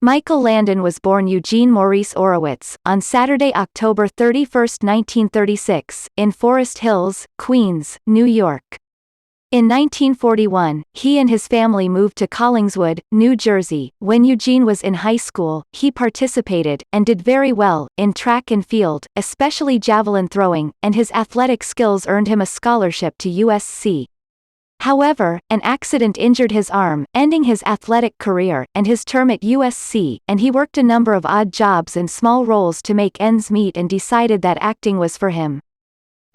Michael Landon was born Eugene Maurice Orowitz, on Saturday, October 31, 1936, in Forest Hills, Queens, New York. In 1941, he and his family moved to Collingswood, New Jersey. When Eugene was in high school, he participated, and did very well, in track and field, especially javelin throwing, and his athletic skills earned him a scholarship to USC. However, an accident injured his arm, ending his athletic career, and his term at USC, and he worked a number of odd jobs and small roles to make ends meet and decided that acting was for him.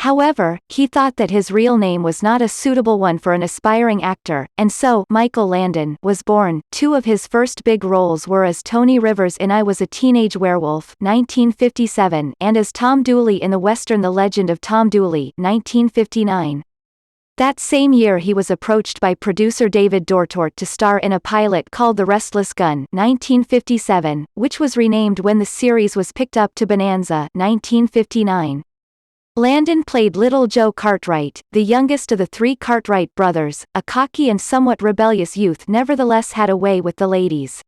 However, he thought that his real name was not a suitable one for an aspiring actor, and so Michael Landon was born. Two of his first big roles were as Tony Rivers in I Was a Teenage Werewolf, 1957, and as Tom Dooley in the western The Legend of Tom Dooley, 1959. That same year he was approached by producer David Dortort to star in a pilot called The Restless Gun, 1957, which was renamed when the series was picked up to Bonanza, 1959. Landon played Little Joe Cartwright, the youngest of the three Cartwright brothers, a cocky and somewhat rebellious youth nevertheless had a way with the ladies.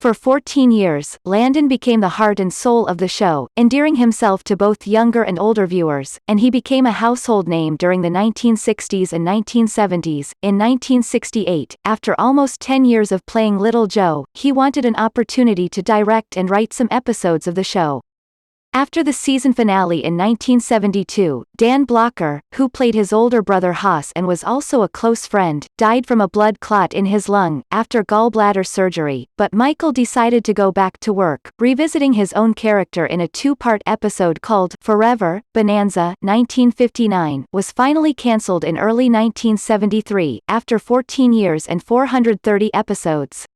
For 14 years, Landon became the heart and soul of the show, endearing himself to both younger and older viewers, and he became a household name during the 1960s and 1970s. In 1968, after almost 10 years of playing Little Joe, he wanted an opportunity to direct and write some episodes of the show. After the season finale in 1972, Dan Blocker, who played his older brother Haas and was also a close friend, died from a blood clot in his lung, after gallbladder surgery, but Michael decided to go back to work, revisiting his own character in a two-part episode called Forever. Bonanza, 1959, was finally cancelled in early 1973, after 14 years and 430 episodes.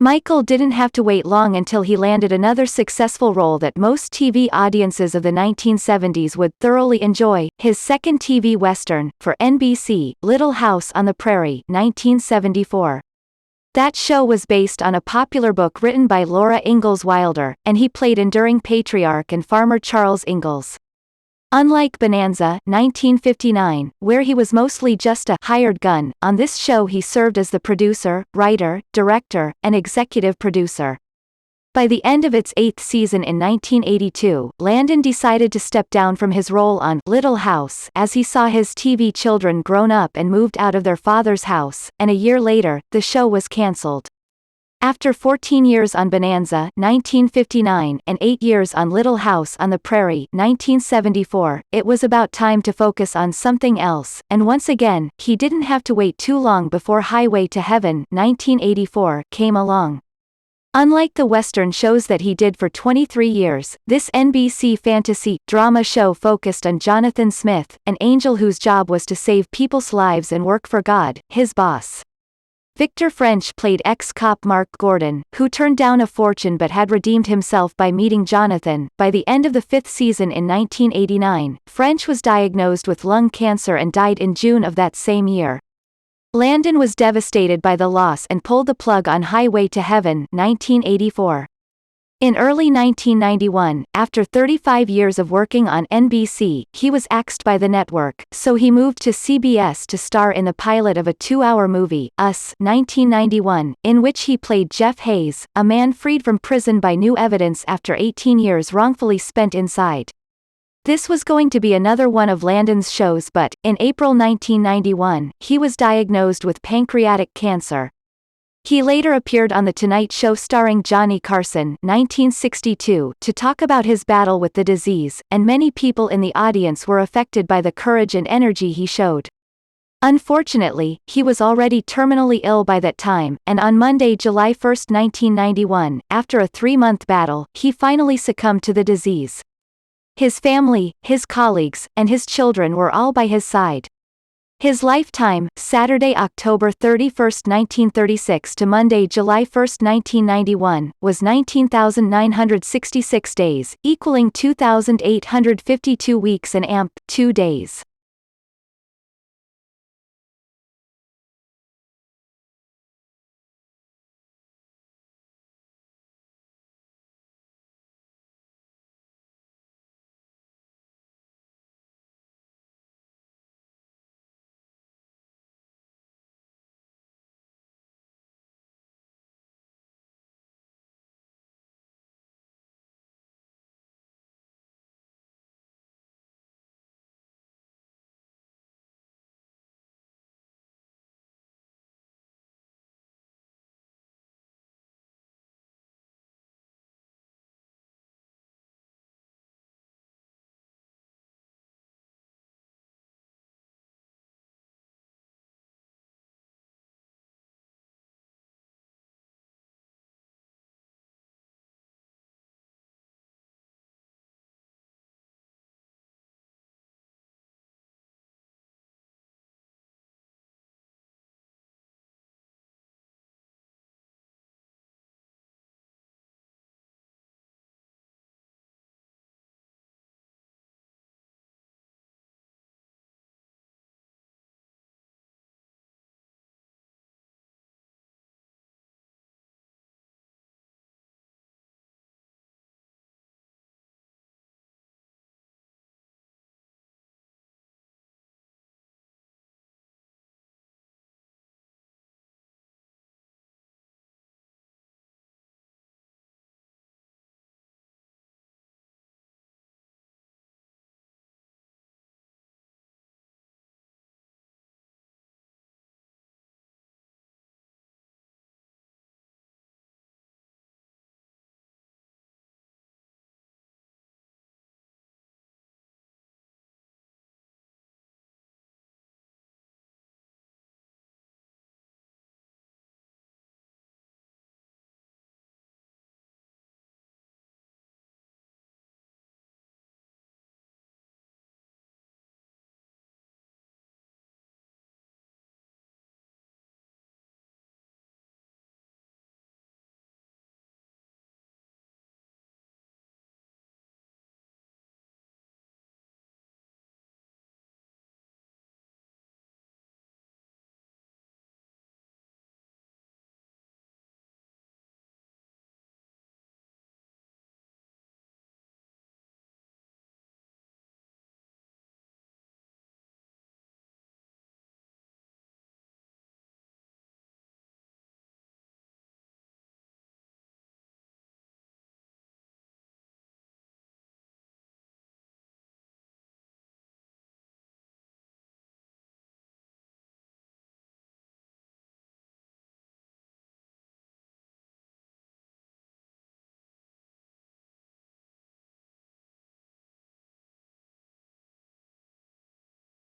Michael didn't have to wait long until he landed another successful role that most TV audiences of the 1970s would thoroughly enjoy, his second TV Western, for NBC, Little House on the Prairie, 1974. That show was based on a popular book written by Laura Ingalls Wilder, and he played enduring patriarch and farmer Charles Ingalls. Unlike Bonanza, 1959, where he was mostly just a hired gun, on this show he served as the producer, writer, director, and executive producer. By the end of its 8th season in 1982, Landon decided to step down from his role on Little House as he saw his TV children grown up and moved out of their father's house, and a year later, the show was cancelled. After 14 years on Bonanza, 1959, and 8 years on Little House on the Prairie, 1974, it was about time to focus on something else, and once again, he didn't have to wait too long before Highway to Heaven, 1984, came along. Unlike the Western shows that he did for 23 years, this NBC fantasy drama show focused on Jonathan Smith, an angel whose job was to save people's lives and work for God, his boss. Victor French played ex-cop Mark Gordon, who turned down a fortune but had redeemed himself by meeting Jonathan. By the end of the 5th season in 1989, French was diagnosed with lung cancer and died in June of that same year. Landon was devastated by the loss and pulled the plug on Highway to Heaven, 1984. In early 1991, after 35 years of working on NBC, he was axed by the network, so he moved to CBS to star in the pilot of a 2-hour movie, Us, 1991, in which he played Jeff Hayes, a man freed from prison by new evidence after 18 years wrongfully spent inside. This was going to be another one of Landon's shows, but, in April 1991, he was diagnosed with pancreatic cancer. He later appeared on The Tonight Show starring Johnny Carson, 1962, to talk about his battle with the disease, and many people in the audience were affected by the courage and energy he showed. Unfortunately, he was already terminally ill by that time, and on Monday, July 1, 1991, after a 3-month battle, he finally succumbed to the disease. His family, his colleagues, and his children were all by his side. His lifetime, Saturday, October 31, 1936 to Monday, July 1, 1991, was 19,966 days, equaling 2,852 weeks and 2 days.